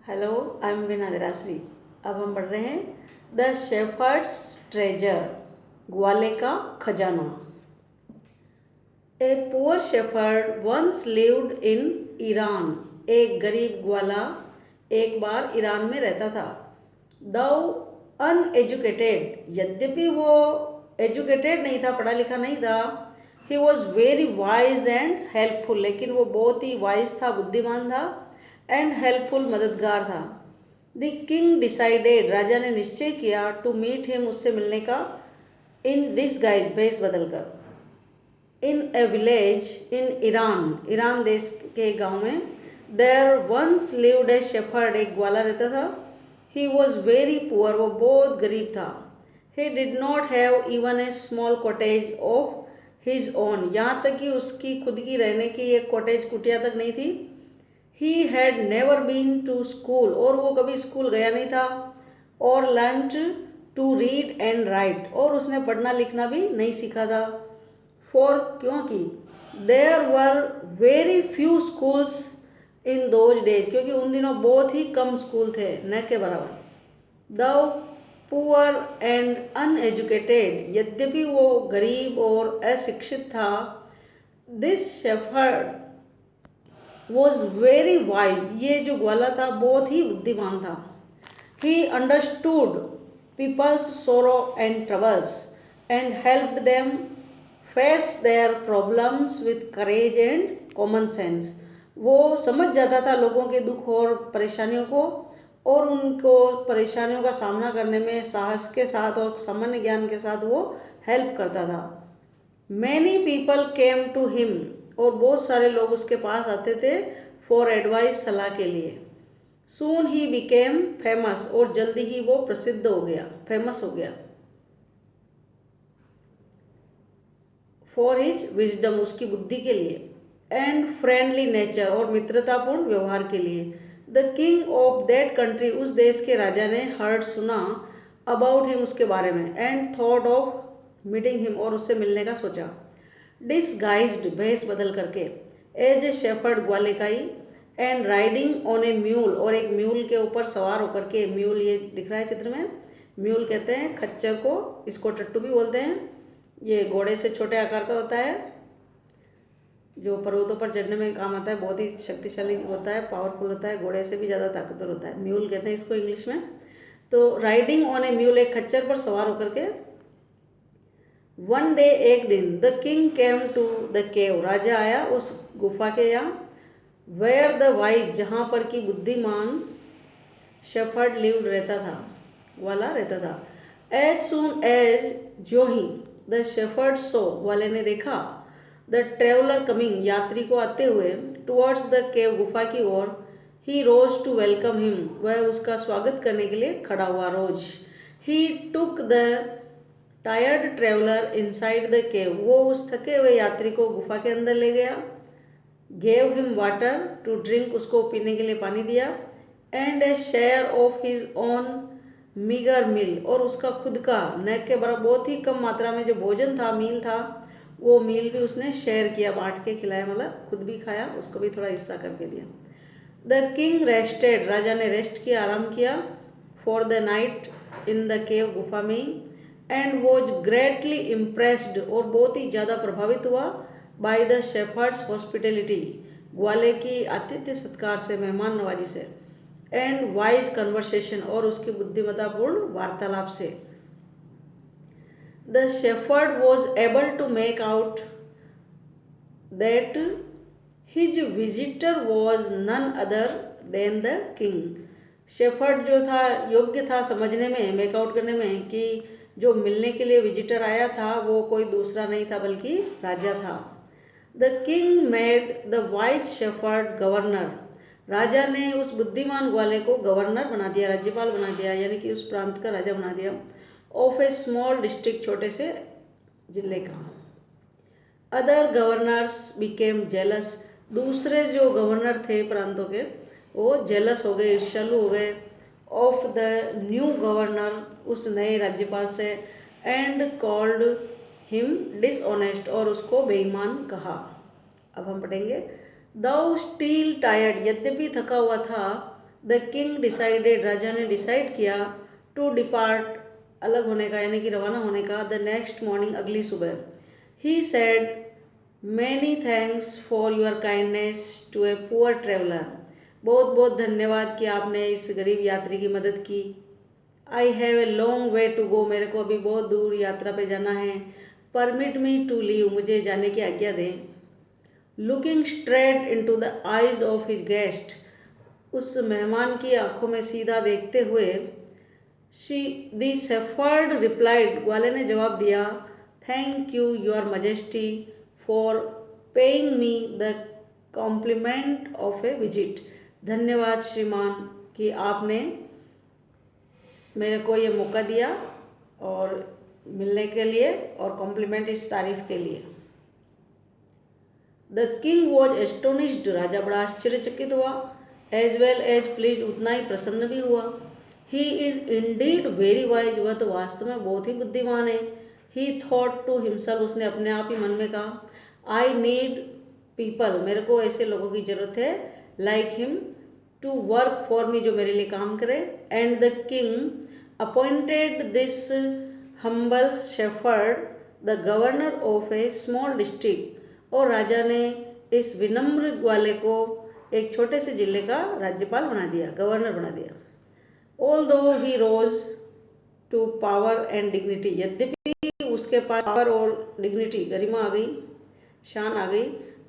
Hello, I am बिना देरासरी। अब हम पढ़ रहे हैं द शेफर्ड्स ट्रेजर, ग्वाले का खजाना। A poor shepherd once lived in Iran. एक गरीब ग्वाला एक बार ईरान में रहता था। दो अनएजुकेटेड, यद्यपि वो एजुकेटेड नहीं था, पढ़ा लिखा नहीं था। ही was very wise and helpful, लेकिन वो बहुत ही वाइज था, बुद्धिमान था, एंड हेल्पफुल, मददगार था। द किंग डिसाइडेड, राजा ने निश्चय किया, टू मीट हिम, उससे मिलने का, इन डिसगाइज, भेष बदलकर। In a village in Iran, Iran देश के गांव में, there once lived a shepherd, एक ग्वाला रहता था। ही वॉज वेरी पुअर, वो बहुत गरीब था। He did not have even a small cottage of his own, यहाँ तक कि उसकी खुद की रहने की एक कॉटेज, कुटिया तक नहीं थी। He had never been to school, और वो कभी स्कूल गया नहीं था। और learned to read and write, और उसने पढ़ना लिखना भी नहीं सीखा था। फॉर, क्योंकि there were very few schools in those days, क्योंकि उन दिनों बहुत ही कम स्कूल थे, न के बराबर। द पुअर एंड अनएजुकेटेड, यद्यपि वो गरीब और अशिक्षित था। This shepherd was very wise, ये जो ग्वाला था बहुत ही बुद्धिमान था। He understood people's sorrow and troubles and helped them face their problems with courage and common sense. वो समझ जाता था लोगों के दुख और परेशानियों को, और उनको परेशानियों का सामना करने में साहस के साथ और सामान्य ज्ञान के साथ वो हेल्प करता था। Many people came to him, और बहुत सारे लोग उसके पास आते थे फॉर एडवाइस, सलाह के लिए। सून ही बिकेम फेमस, और जल्दी ही वो प्रसिद्ध हो गया, फेमस हो गया। फॉर हिज विजडम, उसकी बुद्धि के लिए, एंड फ्रेंडली नेचर, और मित्रतापूर्ण व्यवहार के लिए। The king of that country, उस देश के राजा ने हर्ड, सुना, अबाउट हिम, उसके बारे में, and thought of meeting him, और उससे मिलने का सोचा। डिसगाइज्ड, भेष बदल करके, एज ए शेफर्ड, ग्वालेकाई, and riding on a mule, और एक म्यूल के ऊपर सवार होकर के, म्यूल ये दिख रहा है चित्र में, म्यूल कहते हैं खच्चर को, इसको टट्टू भी बोलते हैं। ये घोड़े से छोटे आकार का होता है, जो पर्वतों पर चढ़ने में काम आता है, बहुत ही शक्तिशाली होता है, पावरफुल होता है, घोड़े से भी ज़्यादा ताकतवर होता है, म्यूल कहते हैं इसको इंग्लिश में। तो राइडिंग ऑन ए म्यूल, एक खच्चर पर सवार होकर के। वन डे, एक दिन, the king came to the cave, राजा आया उस गुफा के यहाँ, वेयर द वाइज, जहाँ पर कि बुद्धिमान शेफर्ड लिव्ड, रहता था, वाला रहता था। एज सून एज, जो ही, द शेफर्ड सो, वाले ने देखा, द ट्रेवलर कमिंग, यात्री को आते हुए, टुवर्ड्स द केव, गुफा की ओर, he rose to welcome him, वह उसका स्वागत करने के लिए खड़ा हुआ, rose. He took the tired traveller inside the cave, वो उस थके हुए यात्री को गुफा के अंदर ले गया। Gave him water to drink, उसको पीने के लिए पानी दिया। And a share of his own meagre meal, और उसका खुद का, न के बराबर, बहुत ही कम मात्रा में जो भोजन था, मील था, वो मील भी उसने शेयर किया, बांट के खिलाया, मतलब खुद भी खाया, उसको भी थोड़ा हिस्सा करके दिया। द किंग रेस्टेड, राजा ने रेस्ट किया, आराम किया, for the night in the cave, गुफा में ही। एंड वॉज ग्रेटली इम्प्रेस्ड, और बहुत ही ज़्यादा प्रभावित हुआ, बाय द शेफर्ड्स हॉस्पिटलिटी, ग्वाले की आतिथ्य सत्कार से, मेहमान नवाजी से। एंड वाइज कन्वर्सेशन, और उसकी बुद्धिमत्तापूर्ण वार्तालाप से। The shepherd was able to make out that his visitor was none other than the king. Shepherd जो था, योग्य था समझने में, मेकआउट करने में, कि जो मिलने के लिए विजिटर आया था वो कोई दूसरा नहीं था बल्कि राजा था। The king made the wise shepherd governor, राजा ने उस बुद्धिमान ग्वाले को गवर्नर बना दिया, राज्यपाल बना दिया, यानी कि उस प्रांत का राजा बना दिया। ऑफ ए स्मॉल डिस्ट्रिक्ट, छोटे से जिले का। अदर गवर्नर्स बिकेम जेलस, दूसरे जो गवर्नर थे प्रांतों के, वो जेलस हो गए, ईर्ष्यालु हो गए, ऑफ द न्यू गवर्नर, उस नए राज्यपाल से। एंड कॉल्ड हिम डिसऑनेस्ट, और उसको बेईमान कहा। अब हम पढ़ेंगे। दाउ स्टील टायर्ड, यद्यपि थका हुआ था, द किंग डिसाइडेड, राजा ने डिसाइड किया, टू डिपार्ट, अलग होने का यानी कि रवाना होने का, द नेक्स्ट मॉर्निंग, अगली सुबह। He said many thanks for your kindness to a poor traveller, बहुत बहुत धन्यवाद कि आपने इस गरीब यात्री की मदद की। I have a long way to go, मेरे को अभी बहुत दूर यात्रा पे जाना है। परमिट मी टू लीव, मुझे जाने की आज्ञा दें। Looking straight into the eyes of his guest, उस मेहमान की आंखों में सीधा देखते हुए, शी दी शेफर्ड रिप्लाइड, ग्वाले ने जवाब दिया, thank you your majesty for paying me the compliment of a visit, धन्यवाद श्रीमान कि आपने मेरे को ये मौका दिया और मिलने के लिए और कॉम्प्लीमेंट, इस तारीफ के लिए। द किंग वॉज एस्टोनिश्ड, राजा बड़ा आश्चर्यचकित हुआ, एज वेल एज प्लीज्ड, उतना ही प्रसन्न भी हुआ। He is Indeed very wise, वह तो वास्तव में बहुत ही बुद्धिमान है। ही थॉट टू हिमसेल्फ, उसने अपने आप ही मन में कहा, आई नीड पीपल, मेरे को ऐसे लोगों की जरूरत है, like him, to work for me, जो मेरे लिए काम करे। And the king appointed this humble shepherd the governor of a small district, और राजा ने इस विनम्र ग्वाले को एक छोटे से जिले का राज्यपाल बना दिया, गवर्नर बना दिया। Although he rose to power and dignity, यद्यपि उसके पास पावर और डिग्निटी, गरिमा आ गई, शान आ गई।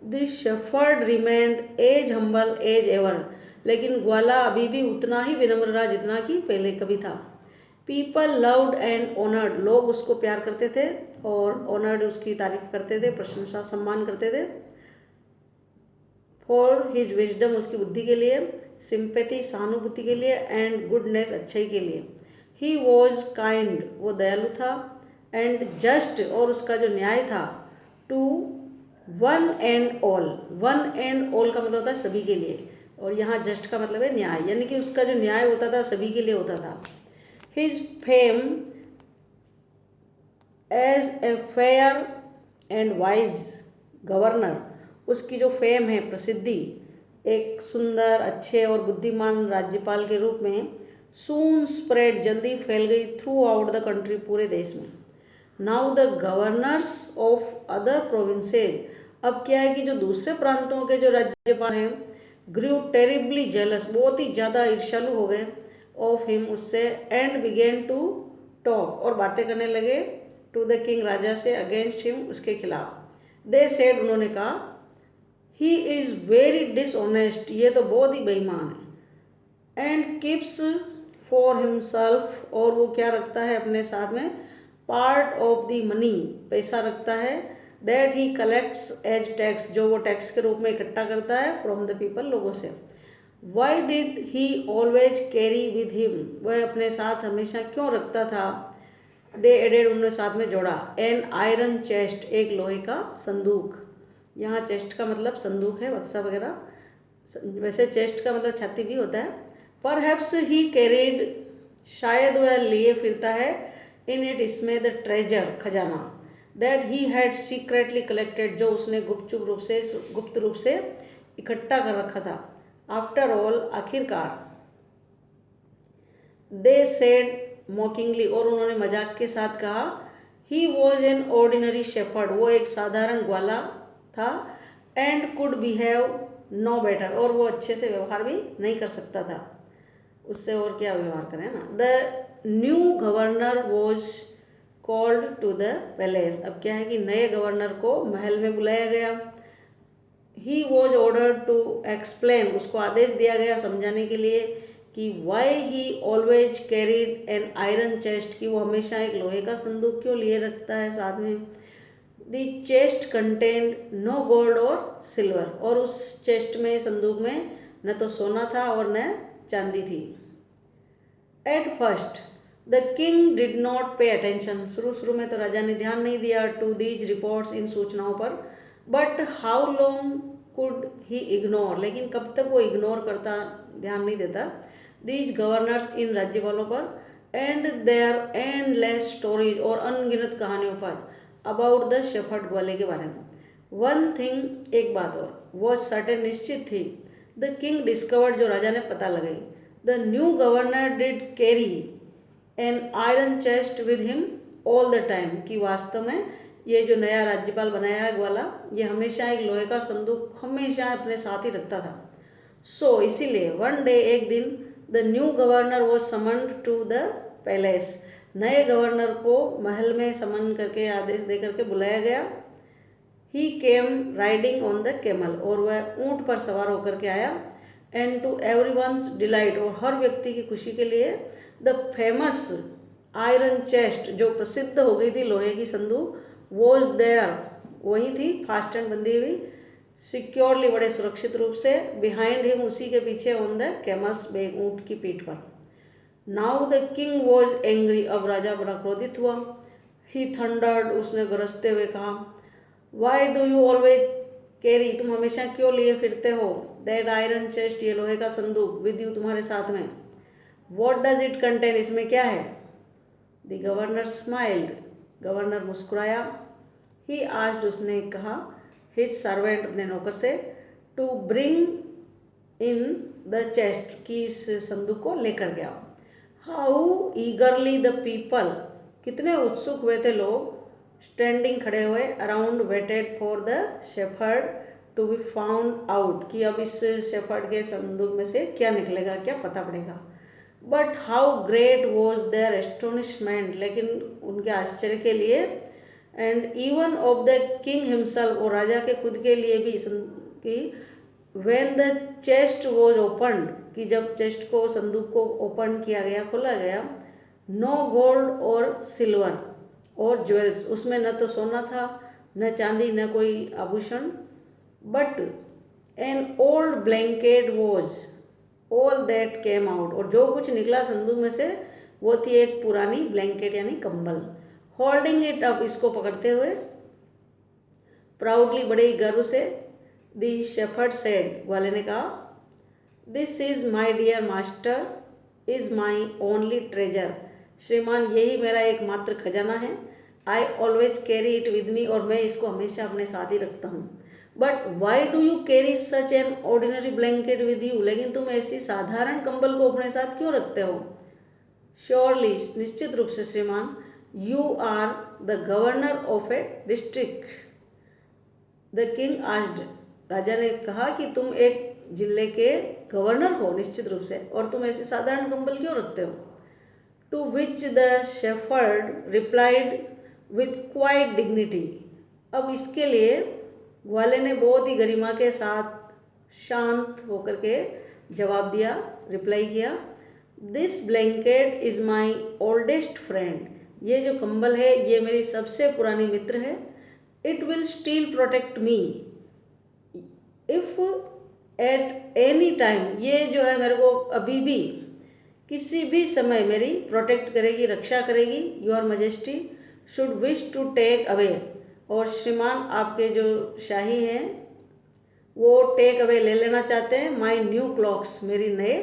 This shepherd remained as humble as ever, लेकिन ग्वाला अभी भी उतना ही विनम्र रहा जितना कि पहले कभी था। पीपल लव्ड एंड ऑनर्ड, लोग उसको प्यार करते थे और ऑनर्ड, उसकी तारीफ करते थे, प्रशंसा सम्मान करते थे। फॉर हिज विजडम, उसकी बुद्धि के लिए, सिंपैथी, सहानुभूति के लिए, एंड गुडनेस, अच्छाई के लिए। ही वॉज काइंड, वो दयालु था, एंड जस्ट, और उसका जो न्याय था, to one and all, one and all का मतलब होता है सभी के लिए, और यहाँ जस्ट का मतलब है न्याय, यानी कि उसका जो न्याय होता था सभी के लिए होता था। His fame as a fair and wise governor, उसकी जो फेम है, प्रसिद्धि, एक सुंदर, अच्छे और बुद्धिमान राज्यपाल के रूप में, सून स्प्रेड, जल्दी फैल गई, थ्रू आउट द कंट्री, पूरे देश में। Now the governors of other provinces, अब क्या है कि जो दूसरे प्रांतों के जो राज्यपाल हैं, ग्रू टेरिबली जेलस, बहुत ही ज़्यादा ईर्ष्यालु हो गए, ऑफ हिम, उससे, एंड बिगेन टू टॉक, और बातें करने लगे, टू द किंग, राजा से, अगेंस्ट हिम, उसके खिलाफ। दे सेड, उन्होंने कहा, ही इज़ वेरी डिसऑनेस्ट, ये तो बहुत ही बेईमान है। एंड कीप्स फॉर हिमसेल्फ, और वो क्या रखता है अपने साथ में, पार्ट ऑफ द मनी, पैसा रखता है, that he collects as tax, जो वो टैक्स के रूप में इकट्ठा करता है, फ्रॉम द पीपल, लोगों से। Why did he always carry with him, वह अपने साथ हमेशा क्यों रखता था, दे एडेड, उन्होंने साथ में जोड़ा, एन आयरन चेस्ट, एक लोहे का संदूक, यहाँ चेस्ट का मतलब संदूक है, बक्सा वगैरह, वैसे चेस्ट का मतलब छाती भी होता है। परहैप्स ही कैरीड, शायद वह लिए फिरता है, इन इट, इसमें, द ट्रेजर, खजाना, that he had secretly collected, जो उसने गुप्त रूप से इकट्ठा कर रखा था। आफ्टर ऑल, आखिरकार, दे सेड मॉकिंगली, और उन्होंने मजाक के साथ कहा, he was an ordinary shepherd, वो एक साधारण ग्वाला था, and could behave no better, और वो अच्छे से व्यवहार भी नहीं कर सकता था, उससे और क्या व्यवहार करें ना। The new governor was called to the palace, अब क्या है कि नए गवर्नर को महल में बुलाया गया। He was ordered to explain, उसको आदेश दिया गया समझाने के लिए कि why he always carried an iron chest, कि वो हमेशा एक लोहे का संदूक क्यों लिए रखता है साथ में। The chest contained no gold और सिल्वर, और उस चेस्ट में, संदूक में, न तो सोना था और न चांदी थी। At first the king did not pay attention, शुरू में तो राजा ने ध्यान नहीं दिया, टू दीज रिपोर्ट्स, इन सूचनाओं पर। But how long could he ignore, लेकिन कब तक वो इग्नोर करता, ध्यान नहीं देता, दीज गवर्नर्स, इन राज्यपालों पर, एंड देयर एंडलेस स्टोरीज, और अनगिनत कहानियों पर, अबाउट द शेफर्ड, ग्वाले के बारे में। वन थिंग, एक बात और, वॉज सर्टेन, निश्चित थी, द किंग डिस्कवर्ड, जो राजा ने पता लगाई, the new governor did carry N iron chest with him all the time, कि वास्तव में ये जो नया राज्यपाल बनाया है ग्वाला, ये हमेशा एक लोहे का संदूक हमेशा अपने साथ ही रखता था। सो इसीलिए वन डे, एक दिन, the new governor was summoned to the palace, नए गवर्नर को महल में समन करके, आदेश दे करके बुलाया गया। ही केम राइडिंग ऑन द कैमल, और वह ऊँट पर सवार होकर के आया। एंड टू एवरीवन्स डिलाइट, और हर व्यक्ति की खुशी के लिए, द फेमस आयरन चेस्ट, जो प्रसिद्ध हो गई थी लोहे की संदूक, वॉज देयर, वहीं थी, फास्ट एंड बंधी हुई, सिक्योरली, बड़े सुरक्षित रूप से, बिहाइंड हिम, उसी के पीछे, ऑन द कैमल्स बैक, ऊँट की पीठ पर। Now the king was angry, अब राजा बड़ा क्रोधित हुआ। ही थंडर्ड, उसने गरजते हुए कहा, Y do you always carry, तुम हमेशा क्यों लिए फिरते हो, दैट आयरन चेस्ट, ये लोहे का संदूक, विद यू, तुम्हारे साथ में। वॉट डज इट कंटेन, इसमें क्या है। द गवर्नर स्माइल्ड, गवर्नर मुस्कुराया। ही आस्क्ड, उसने कहा, हिज सर्वेंट, अपने नौकर से, to bring in the chest, की इस संदूक को लेकर गया। हाउ ईगरली द पीपल, कितने उत्सुक हुए थे लोग, स्टैंडिंग, खड़े हुए, around, waited for the shepherd to be found out, कि अब इस शेफर्ड के संदूक में से क्या निकलेगा, क्या पता पड़ेगा। But how great was their astonishment, लेकिन उनके आश्चर्य के लिए, and even of the king himself, और राजा के खुद के लिए भी, कि when the chest was opened, कि जब चेस्ट को, संदूक को ओपन किया गया, खोला गया, नो गोल्ड और सिल्वर और ज्वेल्स, उसमें न तो सोना था, न चांदी, न कोई आभूषण, but an old blanket was all that came out, और जो कुछ निकला संदूक में से वो थी एक पुरानी ब्लैंकेट यानी कंबल। होल्डिंग इट अप, इसको पकड़ते हुए, प्राउडली, बड़े ही गर्व से, द शेफर्ड सेड, वाले ने कहा, this is my dear master, is my only treasure, श्रीमान यही मेरा एकमात्र खजाना है। I always carry it with me, और मैं इसको हमेशा अपने साथ ही रखता हूँ। But why do you carry such an ordinary blanket with you, लेकिन तुम ऐसी साधारण कंबल को अपने साथ क्यों रखते हो। श्योरली, निश्चित रूप से श्रीमान, you are the governor of a district, the king asked, राजा ने कहा कि तुम एक जिले के गवर्नर हो, निश्चित रूप से, और तुम ऐसे साधारण कंबल क्यों रखते हो। To which the shepherd replied with quiet dignity, अब इसके लिए ग्वाले ने बहुत ही गरिमा के साथ, शांत होकर के जवाब दिया, रिप्लाई किया, this blanket is my oldest friend, ये जो कंबल है ये मेरी सबसे पुरानी मित्र है। It will still protect me if at any time, ये जो है मेरे को अभी भी, किसी भी समय मेरी प्रोटेक्ट करेगी, रक्षा करेगी। Your majesty should wish to take away, और श्रीमान आपके जो शाही हैं वो टेक अवे, ले लेना चाहते हैं, माई न्यू क्लॉक्स, मेरी नए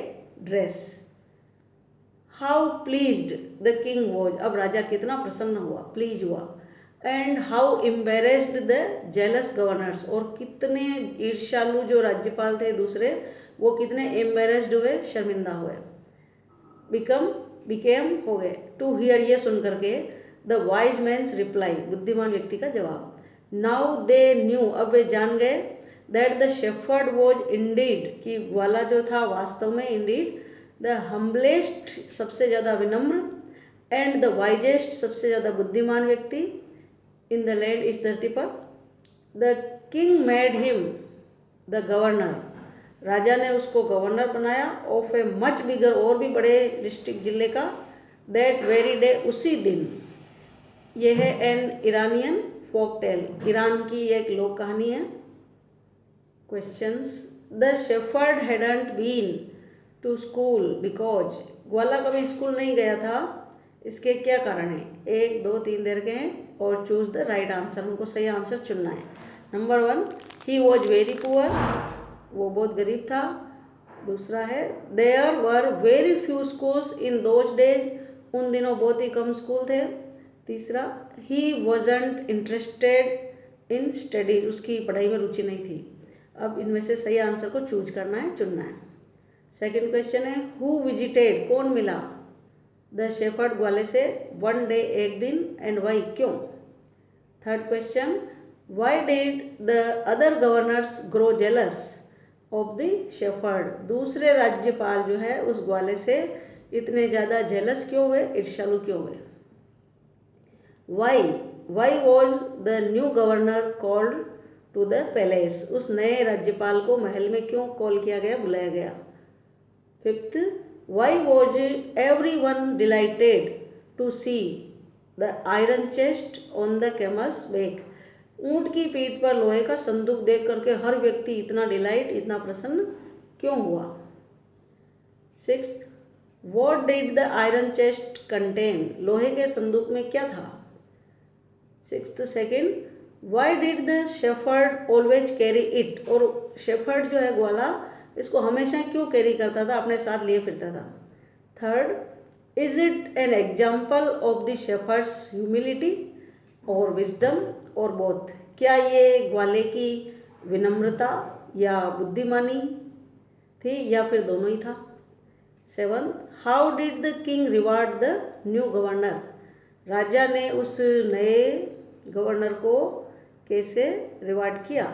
dress. How pleased the king was, अब राजा कितना प्रसन्न हुआ, प्लीज हुआ। And how embarrassed the jealous governors, और कितने ईर्ष्यालु जो राज्यपाल थे दूसरे, वो कितने एम्बेरेस्ड हुए, शर्मिंदा हुए। बिकेम हो गए, टू हियर, ये सुन करके, द वाइज मैंस रिप्लाई, बुद्धिमान व्यक्ति का जवाब। नाउ दे न्यू, अब वे जान गए, that the shepherd was Indeed, कि ग्वाला जो था वास्तव में, इंडीड, द हम्बलेस्ट, सबसे ज़्यादा विनम्र, एंड द वाइजेस्ट, सबसे ज़्यादा बुद्धिमान व्यक्ति, इन द लैंड, इस धरती पर। The king made him the governor, राजा ने उसको गवर्नर बनाया, ऑफ ए मच बिगर, और भी बड़े डिस्ट्रिक्ट, जिले का, दैट वेरी डे, उसी दिन। यह है एन ईरानियन फोक टेल, ईरान की एक लोक कहानी है। Questions, the shepherd hadn't been to school because, ग्वाला कभी स्कूल नहीं गया था, इसके क्या कारण है। 1, 2, 3 दे रखे हैं, और चूज द राइट आंसर, उनको सही आंसर चुनना है। Number 1, he was very poor, वो बहुत गरीब था। दूसरा है, there were very few schools in those days, उन दिनों बहुत ही कम स्कूल थे। तीसरा, he wasn't interested in studies, उसकी पढ़ाई में रुचि नहीं थी। अब इनमें से सही आंसर को चूज करना है, चुनना है। सेकंड क्वेश्चन है हु विजिटेड, कौन मिला द शेफर्ड, ग्वाले से, वन डे, एक दिन, एंड वाई, क्यों। Third question why did the other governors grow jealous of the shepherd, दूसरे राज्यपाल जो है उस ग्वाले से इतने ज़्यादा जेलस क्यों हुए, ईर्ष्यालु क्यों हुए। Why was the new governor called to the palace, उस नए राज्यपाल को महल में क्यों कॉल किया गया, बुलाया गया। Fifth why was everyone delighted to see the iron chest on the camel's back, ऊंट की पीठ पर लोहे का संदूक देख करके हर व्यक्ति इतना डिलाइट, इतना प्रसन्न क्यों हुआ। Sixth what did the iron chest contain, लोहे के संदूक में क्या था। Sixth second why did the shepherd always carry it, और शेफर्ड जो है ग्वाला इसको हमेशा क्यों कैरी करता था, अपने साथ लिए फिरता था। Third is it an example of the shepherd's humility और विजडम और बोथ, क्या ये ग्वाले की विनम्रता या बुद्धिमानी थी या फिर दोनों ही था। Seven how did the king reward the new governor, राजा ने उस नए गवर्नर को कैसे रिवार्ड किया।